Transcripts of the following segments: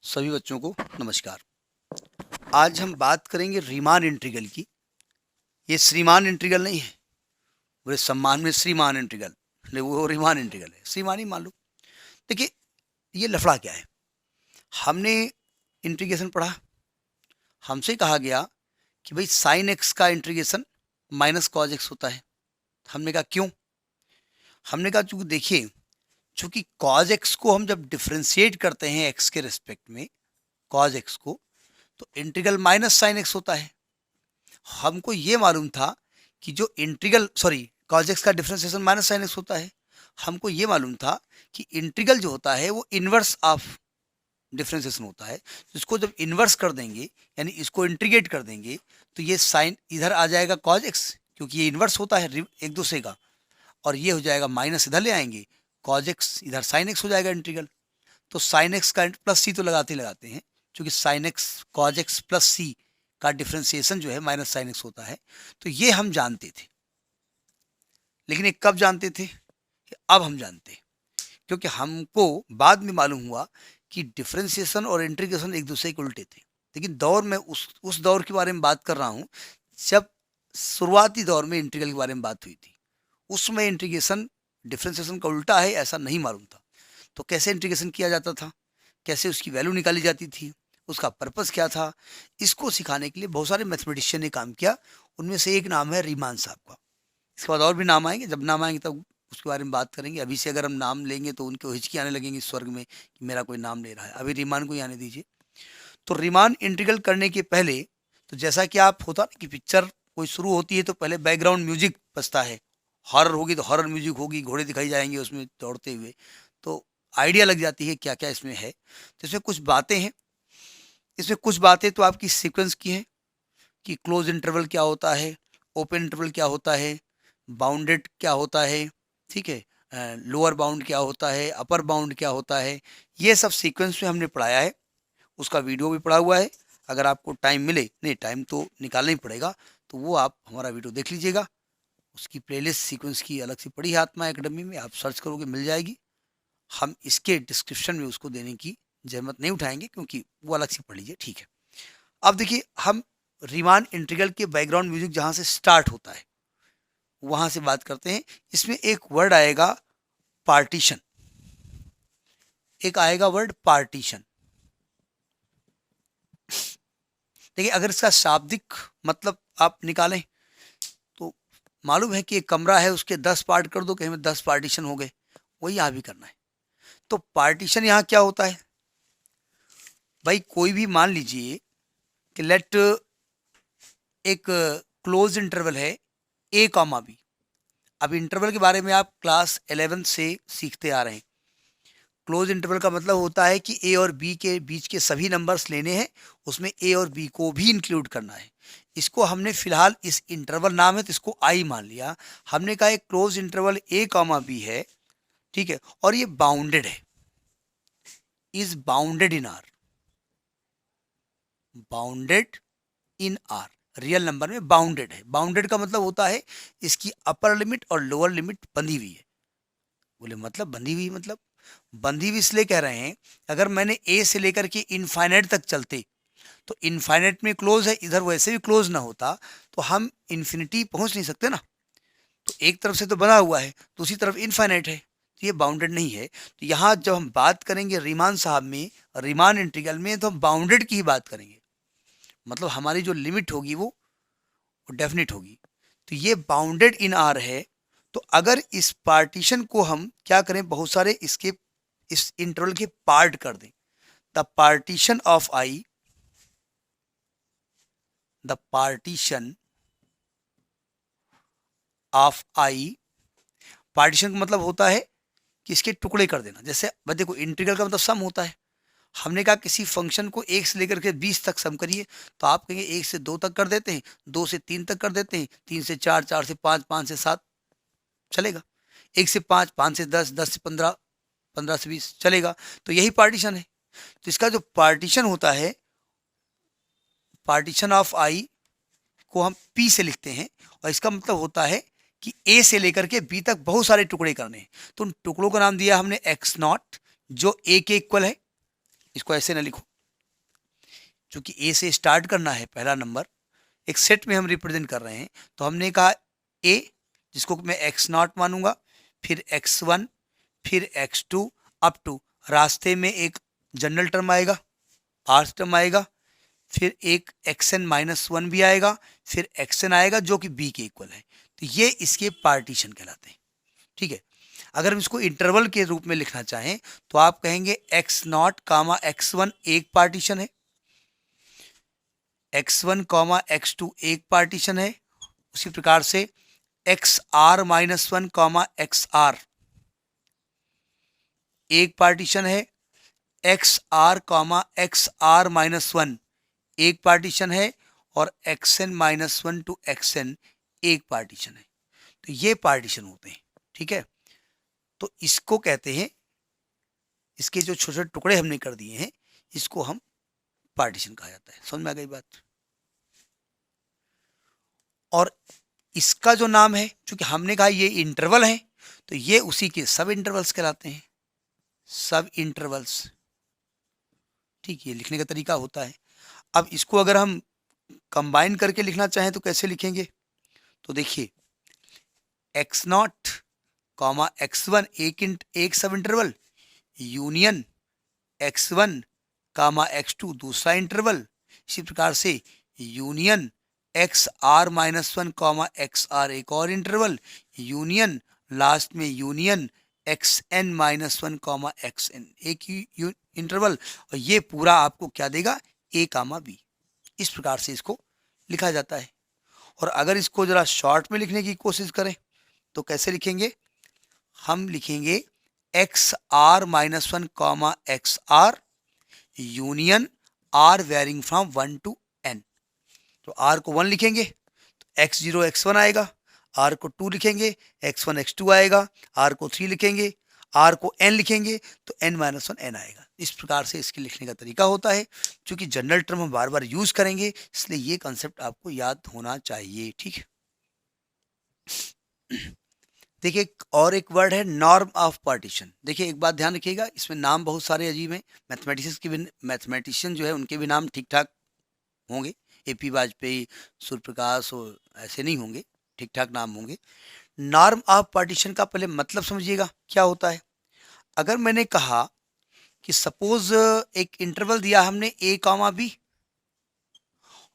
सभी बच्चों को नमस्कार। आज हम बात करेंगे रीमान इंटीग्रल की। ये श्रीमान इंटीग्रल नहीं है, बोले सम्मान में श्रीमान इंटीग्रल नहीं, वो रीमान इंटीग्रल है, श्रीमान ही मान लो। देखिए, ये लफड़ा क्या है। हमने इंटीग्रेशन पढ़ा, हमसे कहा गया कि भाई साइन एक्स का इंटीग्रेशन माइनस कॉज एक्स होता है। हमने कहा क्यों? हमने कहा चूंकि देखिए, चूंकि कॉज एक्स को हम जब डिफ्रेंशिएट करते हैं एक्स के रिस्पेक्ट में, कॉज एक्स को, तो इंटीग्रल माइनस साइन एक्स होता है। हमको ये मालूम था कि जो इंटीग्रल कॉज एक्स का डिफरेंशिएशन माइनस साइन एक्स होता है। हमको ये मालूम था कि इंटीग्रल जो होता है वो इन्वर्स ऑफ डिफरेंशिएशन होता है। तो इसको जब इन्वर्स कर देंगे, यानी इसको इंटीग्रेट कर देंगे, तो ये साइन इधर आ जाएगा कॉज एक्स, क्योंकि ये इन्वर्स होता है एक दूसरे का, और ये हो जाएगा माइनस, इधर ले आएंगे कॉज एक्स, इधर साइन एक्स हो जाएगा इंटीग्रल। तो साइन एक्स का प्लस सी तो लगाते लगाते हैं, क्योंकि sine x cos x plus C का डिफ्रेंसिएशन जो है माइनस साइन एक्स होता है। तो ये हम जानते थे, लेकिन ये कब जानते थे? अब हम जानते हैं, क्योंकि हमको बाद में मालूम हुआ कि डिफ्रेंसिएशन और इंटीग्रेशन एक दूसरे के उल्टे थे। लेकिन दौर में उस दौर के बारे में बात कर रहा हूँ जब शुरुआती दौर में इंटीग्रल के बारे में बात हुई थी। उसमें इंटीग्रेशन डिफ्रेंसिएशन का उल्टा है ऐसा नहीं मालूम था। तो कैसे इंटीग्रेशन किया जाता था, कैसे उसकी वैल्यू निकाली जाती थी, उसका पर्पस क्या था, इसको सिखाने के लिए बहुत सारे मैथमेटिशियन ने काम किया। उनमें से एक नाम है रीमान साहब का। इसके बाद और भी नाम आएंगे, जब नाम आएंगे तब उसके बारे में बात करेंगे। अभी से अगर हम नाम लेंगे तो उनको हिचकी आने लगेंगी स्वर्ग में कि मेरा कोई नाम ले रहा है। अभी रीमान को ही आने दीजिए। तो रीमान इंटीग्रल करने के पहले, तो जैसा कि आप होता ना कि पिक्चर कोई शुरू होती है तो पहले बैकग्राउंड म्यूजिक बजता है। हॉरर होगी तो हॉरर म्यूजिक होगी, घोड़े दिखाई जाएंगे उसमें दौड़ते हुए, तो आइडिया लग जाती है क्या क्या इसमें है। तो इसमें कुछ बातें हैं, इसमें कुछ बातें तो आपकी सीक्वेंस की हैं कि क्लोज इंटरवल क्या होता है, ओपन इंटरवल क्या होता है, बाउंडेड क्या होता है, ठीक है, लोअर बाउंड क्या होता है, अपर बाउंड क्या होता है। ये सब सीक्वेंस में हमने पढ़ाया है, उसका वीडियो भी पड़ा हुआ है। अगर आपको टाइम मिले, नहीं टाइम तो निकालना ही पड़ेगा, तो वो आप हमारा वीडियो देख लीजिएगा। उसकी प्लेलिस्ट सीक्वेंस की अलग से पड़ी है आत्मा एकेडमी में, आप सर्च करोगे मिल जाएगी। हम इसके डिस्क्रिप्शन में उसको देने की जहमत नहीं उठाएंगे, क्योंकि वो अलग से पढ़ लीजिए, ठीक है। अब देखिए, हम रीमान इंटीग्रल के बैकग्राउंड म्यूजिक जहाँ से स्टार्ट होता है वहाँ से बात करते हैं। इसमें एक वर्ड आएगा पार्टीशन, एक आएगा वर्ड पार्टीशन। देखिए, अगर इसका शाब्दिक मतलब आप निकालें तो मालूम है कि एक कमरा है, उसके 10 पार्ट कर दो, कहीं में 10 पार्टीशन हो गए। वही यहाँ भी करना है। तो पार्टीशन यहाँ क्या होता है भाई? कोई भी मान लीजिए कि लेट एक क्लोज इंटरवल है ए कॉमा बी। अब इंटरवल के बारे में आप क्लास 11 से सीखते आ रहे हैं। क्लोज इंटरवल का मतलब होता है कि ए और बी के बीच के सभी नंबर्स लेने हैं, उसमें ए और बी को भी इंक्लूड करना है। इसको हमने फिलहाल, इस इंटरवल नाम है तो इसको आई मान लिया। हमने कहा एक क्लोज इंटरवल ए कॉमा बी है, ठीक है, और ये बाउंडेड है, is bounded in are, bounded in are, real number में बाउंडेड है। बाउंडेड का मतलब होता है इसकी अपर लिमिट और लोअर लिमिट बंधी हुई है। बोले मतलब बंधी हुई, मतलब बंधी हुई इसलिए कह रहे हैं, अगर मैंने ए से लेकर के इनफाइनाइट तक चलते तो इनफाइनाइट में क्लोज है, इधर वैसे भी क्लोज ना होता तो हम इन्फिनिटी पहुंच नहीं सकते ना। तो एक तरफ से तो बना हुआ है, दूसरी तरफ इनफाइनाइट है, तो ये बाउंडेड नहीं है। तो यहाँ जब हम बात करेंगे रीमान साहब में, रीमान इंटीग्रल में, तो हम बाउंडेड की ही बात करेंगे। मतलब हमारी जो लिमिट होगी वो डेफिनेट होगी। तो ये बाउंडेड इन आर है। तो अगर इस पार्टीशन को हम क्या करें, बहुत सारे इसके इस इंटरवल के पार्ट कर दें, the partition of I, the partition of I. Partition का मतलब होता है कि इसके टुकड़े कर देना। जैसे देखो, इंटीग्रल का मतलब सम होता है। हमने कहा किसी फंक्शन को 1 से लेकर के 20 तक सम करिए, तो आप कहेंगे 1 से 2 तक कर देते हैं, 2 से 3 तक कर देते हैं, 3 से 4, 4 से 5, 5 से 7 चलेगा, 1 से 5, 5 से 10, 10 से 15, 15 से 20 चलेगा। तो यही पार्टीशन है। तो इसका जो पार्टीशन होता है, पार्टीशन ऑफ आई को हम पी से लिखते हैं, और इसका मतलब होता है कि ए से लेकर के बी तक बहुत सारे टुकड़े करने हैं। तो उन टुकड़ों का नाम दिया हमने एक्स नॉट, जो ए के इक्वल है। इसको ऐसे ना लिखो, चूंकि ए से स्टार्ट करना है पहला नंबर, एक सेट में हम रिप्रेजेंट कर रहे हैं, तो हमने कहा ए, जिसको मैं एक्स नॉट मानूंगा, फिर x1, फिर x2 अप टू रास्ते में एक जनरल टर्म आएगा, आर्थ टर्म आएगा, फिर एक xn-1 भी आएगा, फिर xn आएगा जो कि b के इक्वल है। तो ये इसके पार्टीशन कहलाते हैं। ठीक है, अगर हम इसको इंटरवल के रूप में लिखना चाहें तो आप कहेंगे x0, x1 एक पार्टीशन है, x1, x2 एक पार्टीशन है, उसी प्रकार से xr-1, xr एक पार्टीशन है, xr, xr-1 एक पार्टीशन है, और xn-1 टू xn एक पार्टीशन है। तो ये पार्टीशन होते हैं। ठीक है, तो इसको कहते हैं, इसके जो छोटे छोटे टुकड़े हमने कर दिए हैं इसको हम पार्टीशन कहा जाता है। समझ में आ गई बात? और इसका जो नाम है, चूंकि हमने कहा ये इंटरवल है, तो ये उसी के सब इंटरवल्स कहलाते हैं, सब इंटरवल्स। ठीक, ये लिखने का तरीका होता है। अब इसको अगर हम कंबाइन करके लिखना चाहें तो कैसे लिखेंगे? तो देखिए, x0, x1 एक सब इंटरवल, यूनियन x1, x2 दूसरा इंटरवल, इसी प्रकार से यूनियन xr-1, xr एक और इंटरवल, यूनियन लास्ट में यूनियन xn-1, xn एक इंटरवल, और ये पूरा आपको क्या देगा? a, b। इस प्रकार से इसको लिखा जाता है। और अगर इसको जरा शॉर्ट में लिखने की कोशिश करें तो कैसे लिखेंगे? हम लिखेंगे xr-1, xr union r varying from 1 to n। तो r को 1 लिखेंगे तो x0 x1 आएगा, r को 2 लिखेंगे x1 x2 आएगा, r को 3 लिखेंगे, r को n लिखेंगे तो n-1 n आएगा। इस प्रकार से इसके लिखने का तरीका होता है। क्योंकि जनरल टर्म हम बार बार यूज करेंगे इसलिए ये कॉन्सेप्ट आपको याद होना चाहिए। ठीक है, देखिए और एक वर्ड है नॉर्म ऑफ पार्टीशन। देखिए एक बात ध्यान रखिएगा, इसमें नाम बहुत सारे अजीब हैं। मैथमेटिशियन जो है उनके भी नाम ठीक ठाक होंगे, AP वाजपेयी, सूर्यप्रकाश, और ऐसे नहीं होंगे, ठीक ठाक नाम होंगे। नॉर्म ऑफ पार्टीशन का पहले मतलब समझिएगा क्या होता है। अगर मैंने कहा कि सपोज एक इंटरवल दिया हमने a, b,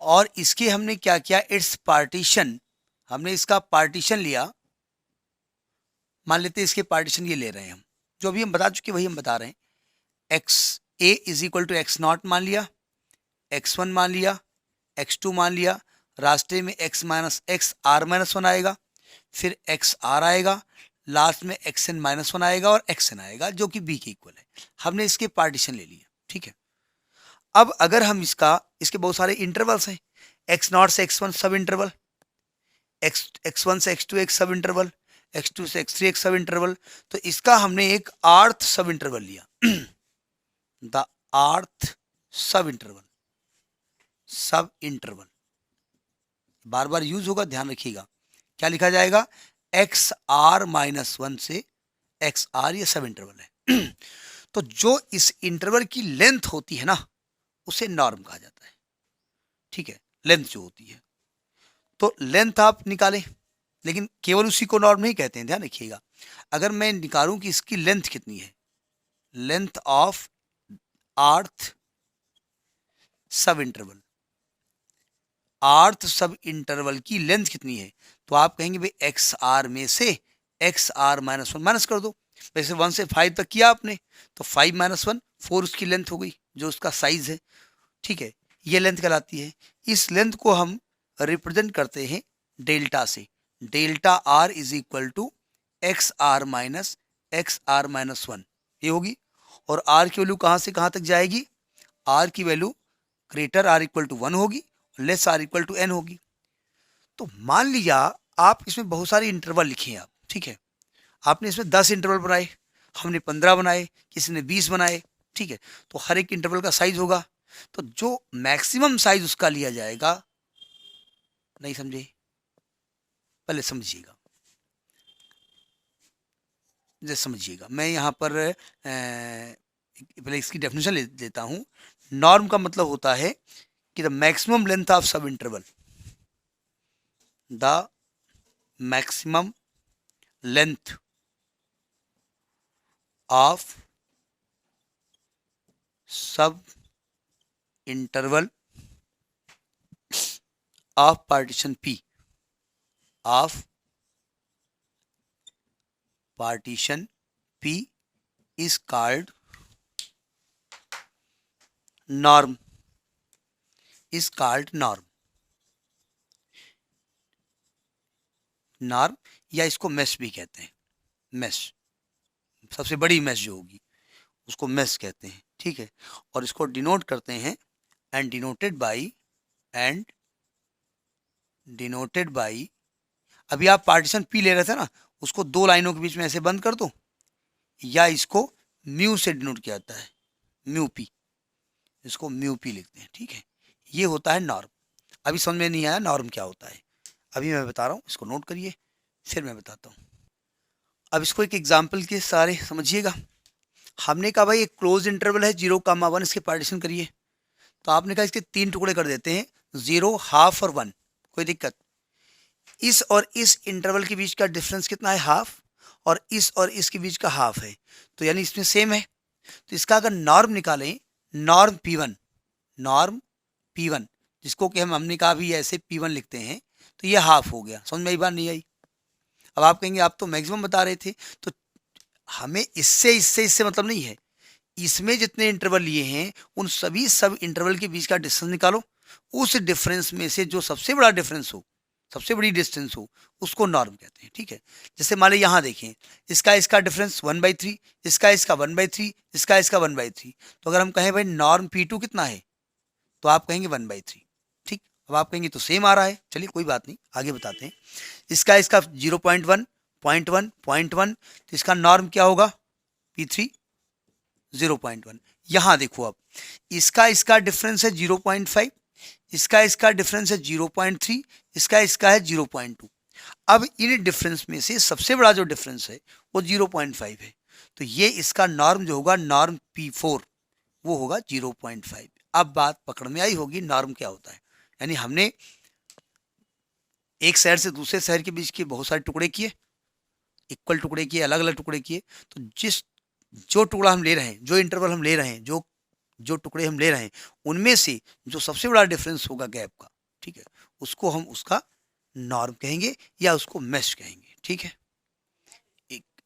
और इसके हमने क्या किया, इट्स पार्टीशन, हमने इसका पार्टीशन लिया। मान लेते हैं इसके पार्टीशन ये ले रहे हैं हम, जो अभी हम बता चुके वही हम बता रहे हैं। xa is equal to x0 मान लिया, x1 मान लिया, x2 मान लिया, रास्ते में xr-1 आएगा, फिर xr आएगा, लास्ट में xn-1 आएगा और xn आएगा जो कि b के इक्वल है। हमने इसके पार्टीशन ले लिया। ठीक है, अब अगर हम इसके बहुत सारे इंटरवल्स हैं, x0 से x1 सब इंटरवल, x1 से x2 एक सब इंटरवल, x2 से x3 एक सब इंटरवल, तो इसका हमने एक आर्थ सब इंटरवल लिया द आर्थ सब इंटरवल बार बार यूज होगा, ध्यान रखिएगा। क्या लिखा जाएगा? xr-1 से xr, ये सब इंटरवल है तो जो इस इंटरवल की लेंथ होती है ना उसे नॉर्म कहा जाता है। ठीक है, लेंथ जो होती है, तो लेंथ आप निकालें, लेकिन केवल उसी को नॉर्म नहीं कहते हैं, ध्यान रखिएगा। अगर मैं निकालूं कि इसकी लेंथ कितनी है, लेंथ ऑफ आर्थ सब इंटरवल, आर्थ सब इंटरवल की लेंथ कितनी है, तो आप कहेंगे भाई xr में से xr-1 माइनस कर दो। वैसे 1 से 5 तक किया आपने तो 5-1 4 उसकी लेंथ हो गई, जो उसका साइज है। ठीक है, ये लेंथ कहलाती है। इस लेंथ को हम रिप्रेजेंट करते हैं डेल्टा से। Delta r is equal to xr-1 ये होगी। और r की वैल्यू कहाँ से कहाँ तक जाएगी? r की value greater r equal to 1 होगी, less r equal to n होगी। तो मान लिया आप इसमें बहुत सारे इंटरवल लिखे हैं आप, ठीक है, आपने इसमें 10 इंटरवल बनाए, हमने 15 बनाए, किसी ने 20 बनाए। ठीक है, तो हर एक इंटरवल का साइज होगा, तो जो मैक्सिमम साइज उसका लिया जाएगा, नहीं समझे? पहले समझिएगा, जैसे समझिएगा। मैं यहाँ पर पहले इसकी डेफिनेशन ले लेता हूँ। नॉर्म का मतलब होता है कि द मैक्सिमम लेंथ ऑफ सब interval, the maximum length of सब interval of partition P, of partition P is called norm, is called norm, norm या इसको मेश भी कहते हैं, मेश, सबसे बड़ी मेश जो होगी उसको मेश कहते हैं, ठीक है। और इसको डिनोट करते हैं एंड डिनोटेड बाई, अभी आप पार्टीशन P ले रहे थे ना, उसको दो लाइनों के बीच में ऐसे बंद कर दो, या इसको म्यू से डिनोट किया जाता है, म्यू P, इसको म्यू P लिखते हैं, ठीक है। ये होता है नॉर्म। अभी समझ में नहीं आया नॉर्म क्या होता है, अभी मैं बता रहा हूँ, इसको नोट करिए, फिर मैं बताता हूँ। अब इसको एक एग्जाम्पल के सारे समझिएगा। हमने कहा भाई एक क्लोज इंटरवल है 0,1, इसके पार्टीशन करिए। तो आपने कहा इसके 3 टुकड़े कर देते हैं, 0, हाफ और 1, कोई दिक्कत। इस और इस इंटरवल के बीच का डिफरेंस कितना है, हाफ, और इस इसके बीच का हाफ है, तो यानी इसमें सेम है। तो इसका अगर नॉर्म निकालें, नॉर्म P1, जिसको कि हमने कहा भी ऐसे P1 लिखते हैं, तो ये हाफ हो गया। समझ में आई बात, नहीं आई? अब आप कहेंगे आप तो मैक्सिमम बता रहे थे, तो हमें इससे मतलब नहीं है। इसमें जितने इंटरवल लिए हैं उन सभी सब इंटरवल के बीच का डिस्टेंस निकालो, उस डिफरेंस में से जो सबसे बड़ा डिफरेंस हो, सबसे बड़ी डिस्टेंस हो, उसको नॉर्म कहते हैं, ठीक है। जैसे मान लीजिए यहाँ देखें, इसका डिफरेंस 1/3, इसका 1/3, इसका 1/3। तो अगर हम कहें भाई नॉर्म P2 कितना है, तो आप कहेंगे 1/3, ठीक। अब आप कहेंगे तो सेम आ रहा है, चलिए कोई बात नहीं, आगे बताते हैं। इसका 0.1, 0.1, तो इसका नॉर्म क्या होगा, P3 0.1। यहाँ देखो, अब इसका डिफरेंस है 0.5, इसका डिफरेंस है 0.3, इसका है 0.2। अब इन डिफरेंस में से सबसे बड़ा जो डिफरेंस है वो 0.5 है, तो ये इसका नॉर्म जो होगा, नॉर्म P4, वो होगा 0.5। अब बात पकड़ में आई होगी नॉर्म क्या होता है। यानी हमने एक शहर से दूसरे शहर के बीच के बहुत सारे टुकड़े किए, इक्वल टुकड़े किए, अलग अलग टुकड़े किए, तो जो टुकड़ा हम ले रहे हैं, जो इंटरवल हम ले रहे हैं, जो टुकड़े हम ले रहे हैं, उनमें से जो सबसे बड़ा डिफरेंस होगा गैप का, ठीक है, उसको हम उसका नॉर्म कहेंगे या उसको मेश कहेंगे, ठीक है।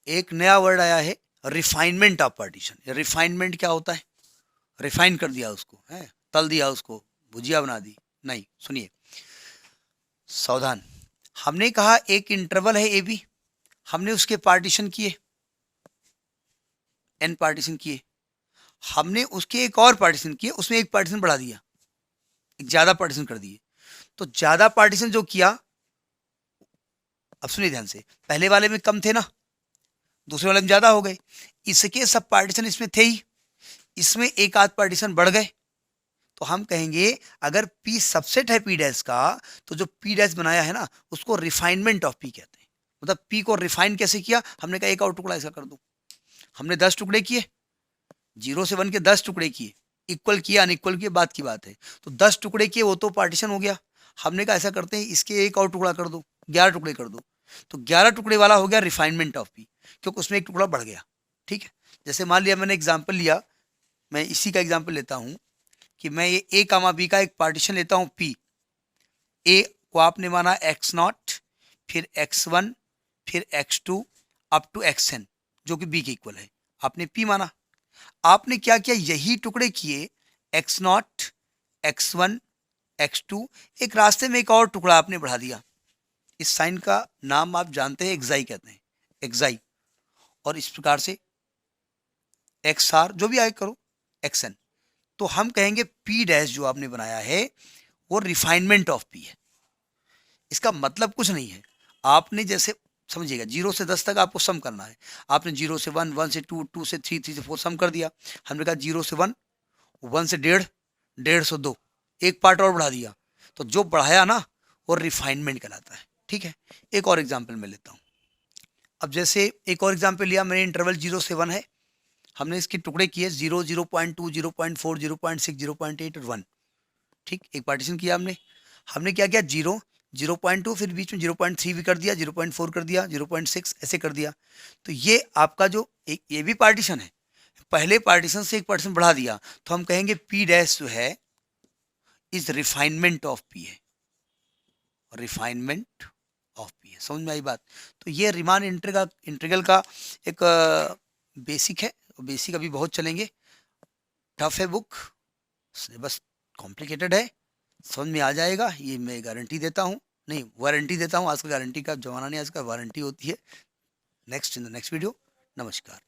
एक नया वर्ड आया है, रिफाइनमेंट ऑफ पार्टीशन। रिफाइनमेंट क्या होता है, रिफाइन कर दिया उसको, है, तल दिया उसको, भुजिया बना दी, नहीं। सुनिए सावधान, हमने कहा एक इंटरवल है AB, हमने उसके पार्टीशन किए, N पार्टीशन किए, हमने उसके एक और पार्टीशन किए, उसमें एक पार्टीशन बढ़ा दिया, एक ज्यादा पार्टीशन कर दिए। तो ज्यादा पार्टीशन जो किया, अब सुनिए ध्यान से, पहले वाले में कम थे ना, दूसरे वाले में ज्यादा हो गए, इसके सब पार्टीशन इसमें थे ही, इसमें एक आध पार्टीशन बढ़ गए। तो हम कहेंगे अगर P सबसेट है P डैश का, तो जो P डैश बनाया है ना, उसको रिफाइनमेंट ऑफ P कहते हैं। मतलब P को रिफाइन कैसे किया, हमने कहा एक और टुकड़ा ऐसा कर दो। हमने 10 टुकड़े किए, 0 से 1 के 10 टुकड़े किए, इक्वल किए अनइक्वल किए, बात की बात है। तो 10 टुकड़े किए, वो तो पार्टीशन हो गया। हमने कहा ऐसा करते हैं, इसके एक और टुकड़ा कर दो, 11 टुकड़े कर दो। तो 11 टुकड़े वाला हो गया रिफाइनमेंट ऑफ P, क्योंकि उसमें एक टुकड़ा बढ़ गया, ठीक है। जैसे मान लिया मैंने एग्जाम्पल लिया, मैं इसी का एग्जाम्पल लेता हूँ कि मैं ये A, B का एक पार्टीशन लेता हूँ P। A को आपने माना x0, फिर x1, फिर x2 अप टू xn, जो कि B के इक्वल है, आपने P माना। आपने क्या किया, यही टुकड़े किए, x0, x1, x2, एक रास्ते में एक और टुकड़ा आपने बढ़ा दिया। इस साइन का नाम आप जानते हैं, एक्साई कहते हैं, एक्साई। और इस प्रकार से XR, जो भी आए करो, xn। तो हम कहेंगे P डैश जो आपने बनाया है वो रिफाइनमेंट ऑफ P है। इसका मतलब कुछ नहीं है, आपने जैसे समझिएगा 0 से 10 तक आपको सम करना है, आपने 0 से 1, 1 से 2, 2 से 3, 3 से 4 सम कर दिया। हमने कहा 0 से 1, 1 से 1.5, 1.5 से 2, एक पार्ट और बढ़ा दिया, तो जो बढ़ाया ना वो रिफाइनमेंट कहलाता है, ठीक है। एक और एग्जाम्पल मैं लेता हूँ। अब जैसे एक और एग्जाम्पल लिया मैंने, इंटरवल 0 से 1 है, हमने इसके टुकड़े किए 0, 0.2, 0.4, 0.6, 0.8 और 1, ठीक, एक पार्टीशन किया हमने क्या किया, 0.2, फिर बीच में 0.3 भी कर दिया, 0.4 कर दिया, 0.6 ऐसे कर दिया। तो ये आपका जो एक ये भी पार्टीशन है, पहले पार्टीशन से एक पार्टीशन बढ़ा दिया, तो हम कहेंगे पी डैश जो है इज रिफाइनमेंट ऑफ पी है, रिफाइनमेंट ऑफ पी है। समझ में आई बात? तो ये रीमान इंटीग्रल का एक बेसिक है, बेसिक अभी बहुत चलेंगे, टफ है बुक, बस कॉम्प्लिकेटेड है, समझ में आ जाएगा ये मैं गारंटी देता हूँ, नहीं वारंटी देता हूँ, आजकल गारंटी का जमाना नहीं, आजकल वारंटी होती है। Next in the next video, नमस्कार।